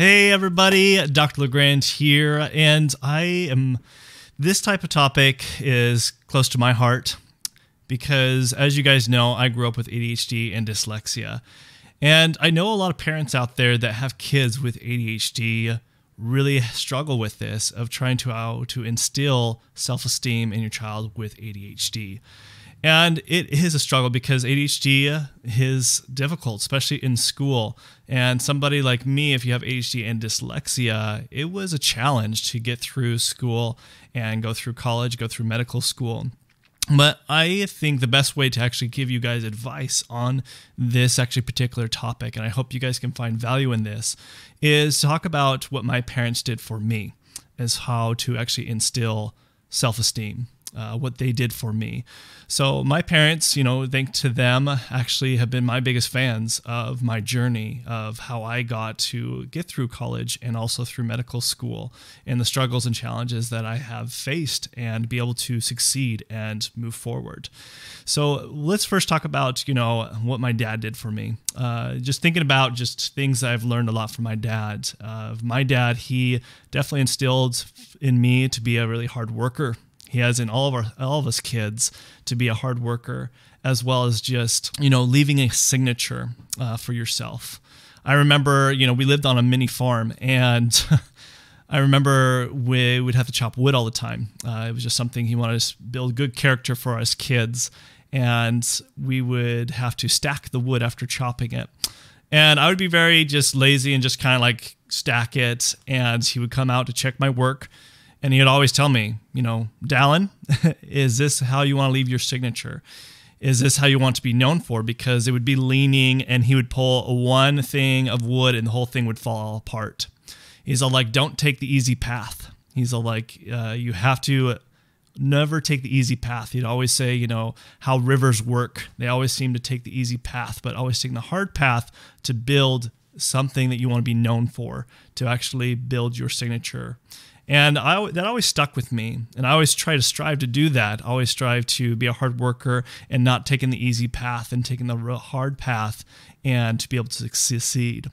Hey everybody, Dr. LeGrand here, and this type of topic is close to my heart because, as you guys know, I grew up with ADHD and dyslexia. And I know a lot of parents out there that have kids with ADHD really struggle with this, of trying to instill self-esteem in your child with ADHD. And it is a struggle because ADHD is difficult, especially in school. And somebody like me, if you have ADHD and dyslexia, it was a challenge to get through school and go through college, go through medical school. But I think the best way to actually give you guys advice on this actually particular topic, and I hope you guys can find value in this, is to talk about what my parents did for me, is how to actually instill self-esteem. What they did for me. So my parents, thanks to them, actually have been my biggest fans of my journey, of how I got to get through college and also through medical school, and the struggles and challenges that I have faced and be able to succeed and move forward. So let's first talk about, what my dad did for me. Just thinking about just things that I've learned a lot from my dad. My dad, he definitely instilled in me to be a really hard worker. He has in all of us kids to be a hard worker, as well as just, leaving a signature for yourself. I remember, we lived on a mini farm, and I remember we would have to chop wood all the time. It was just something he wanted to build good character for us kids, and we would have to stack the wood after chopping it. And I would be very just lazy and just kind of like stack it, and he would come out to check my work. And he'd always tell me, Dallin, is this how you want to leave your signature? Is this how you want to be known for? Because it would be leaning, and he would pull one thing of wood and the whole thing would fall apart. He's all like, don't take the easy path. He's all like, you have to never take the easy path. He'd always say, how rivers work. They always seem to take the easy path, but always taking the hard path to build something that you want to be known for, to actually build your signature. And that always stuck with me, and I always try to strive to do that. I always strive to be a hard worker and not taking the easy path and taking the real hard path, and to be able to succeed.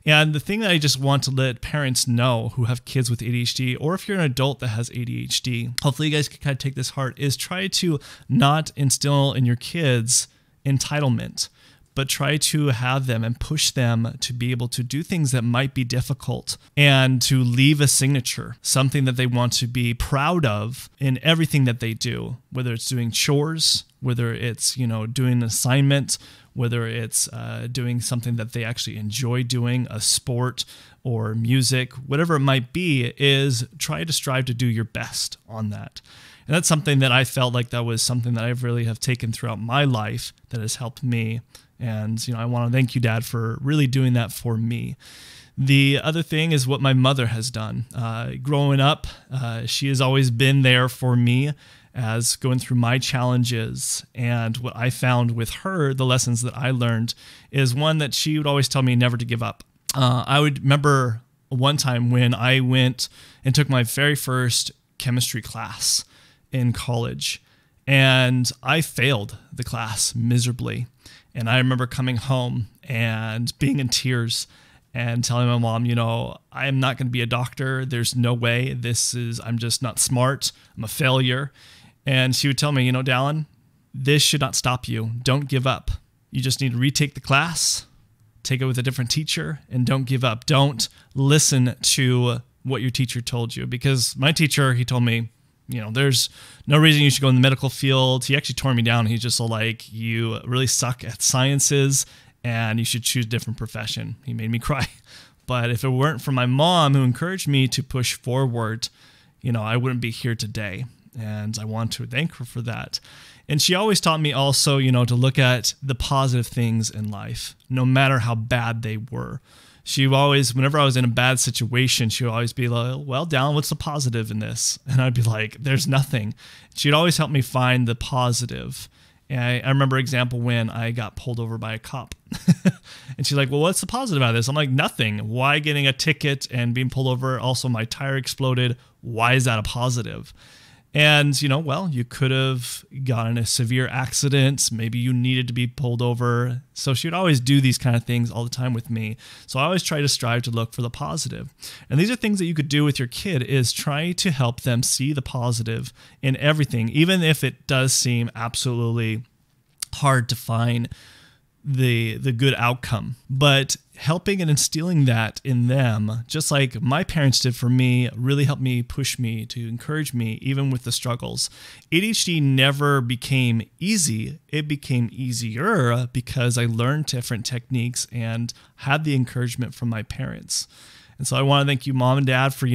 And the thing that I just want to let parents know who have kids with ADHD, or if you're an adult that has ADHD, hopefully you guys can kind of take this heart, is try to not instill in your kids entitlement, but try to have them and push them to be able to do things that might be difficult and to leave a signature, something that they want to be proud of in everything that they do, whether it's doing chores, whether it's, doing an assignment, whether it's doing something that they actually enjoy doing, a sport or music, whatever it might be, is try to strive to do your best on that. And that's something that I felt like that was something that I really have taken throughout my life that has helped me. And, I want to thank you, Dad, for really doing that for me. The other thing is what my mother has done. Growing up, she has always been there for me as going through my challenges. And what I found with her, the lessons that I learned, is one that she would always tell me never to give up. I would remember one time when I went and took my very first chemistry class in college, and I failed the class miserably. And I remember coming home and being in tears and telling my mom, I am not going to be a doctor. There's no way. I'm just not smart. I'm a failure. And she would tell me, Dallin, this should not stop you. Don't give up. You just need to retake the class, take it with a different teacher, and don't give up. Don't listen to what your teacher told you. Because my teacher, he told me, there's no reason you should go in the medical field. He actually tore me down. He's just like, you really suck at sciences and you should choose a different profession. He made me cry. But if it weren't for my mom, who encouraged me to push forward, I wouldn't be here today. And I want to thank her for that. And she always taught me also, to look at the positive things in life, no matter how bad they were. She always, whenever I was in a bad situation, she would always be like, well, Dallin, what's the positive in this? And I'd be like, there's nothing. She'd always help me find the positive. And I remember an example when I got pulled over by a cop. And she's like, well, what's the positive out of this? I'm like, nothing. Why getting a ticket and being pulled over? Also, my tire exploded. Why is that a positive? And, well, you could have gotten a severe accident. Maybe you needed to be pulled over. So she would always do these kind of things all the time with me. So I always try to strive to look for the positive. And these are things that you could do with your kid, is try to help them see the positive in everything, even if it does seem absolutely hard to find the good outcome. But helping and instilling that in them, just like my parents did for me, really helped me, push me, to encourage me even with the struggles. ADHD never became easy. It became easier because I learned different techniques and had the encouragement from my parents. And so I want to thank you, Mom and Dad, for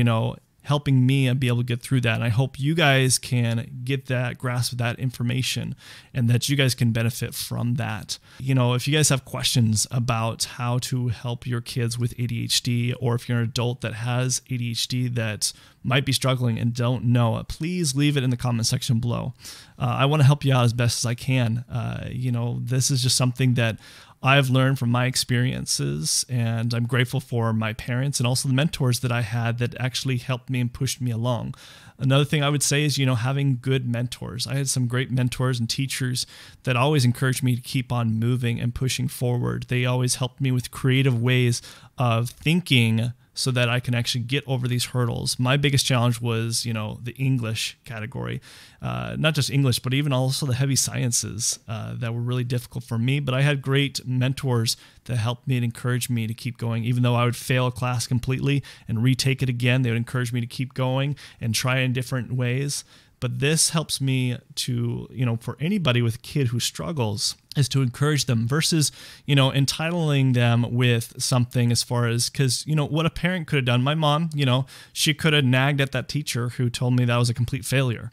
helping me and be able to get through that. And I hope you guys can get that grasp of that information and that you guys can benefit from that. If you guys have questions about how to help your kids with ADHD, or if you're an adult that has ADHD that might be struggling and don't know, please leave it in the comment section below. I want to help you out as best as I can. This is just something that I've learned from my experiences, and I'm grateful for my parents and also the mentors that I had that actually helped me and pushed me along. Another thing I would say is, having good mentors. I had some great mentors and teachers that always encouraged me to keep on moving and pushing forward. They always helped me with creative ways of thinking so that I can actually get over these hurdles. My biggest challenge was, the English category. Not just English, but even also the heavy sciences that were really difficult for me. But I had great mentors that helped me and encouraged me to keep going. Even though I would fail a class completely and retake it again, they would encourage me to keep going and try in different ways. But this helps me to, for anybody with a kid who struggles, is to encourage them versus, entitling them with something as far as, because, what a parent could have done. My mom, she could have nagged at that teacher who told me that I was a complete failure.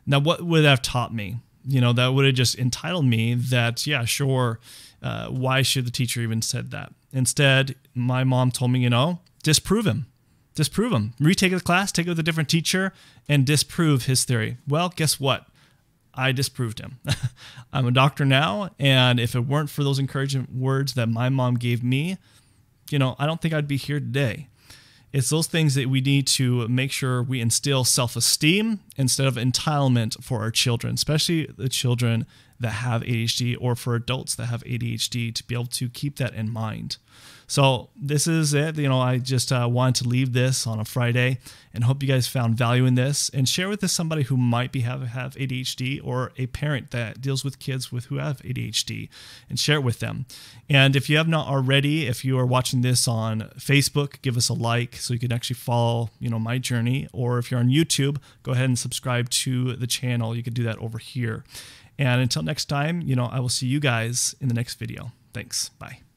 Now, what would that have taught me? That would have just entitled me that, yeah, sure, why should the teacher even said that? Instead, my mom told me, disprove him. Disprove him. Retake the class, take it with a different teacher, and disprove his theory. Well, guess what? I disproved him. I'm a doctor now, and if it weren't for those encouraging words that my mom gave me, I don't think I'd be here today. It's those things that we need to make sure we instill self-esteem instead of entitlement for our children, especially the children that have ADHD, or for adults that have ADHD, to be able to keep that in mind. So this is it. I just wanted to leave this on a Friday and hope you guys found value in this, and share with this somebody who might have ADHD, or a parent that deals with kids who have ADHD, and share it with them. And if you have not already, if you are watching this on Facebook, give us a like so you can actually follow, my journey. Or if you're on YouTube, go ahead and subscribe to the channel. You can do that over here. And until next time, I will see you guys in the next video. Thanks. Bye.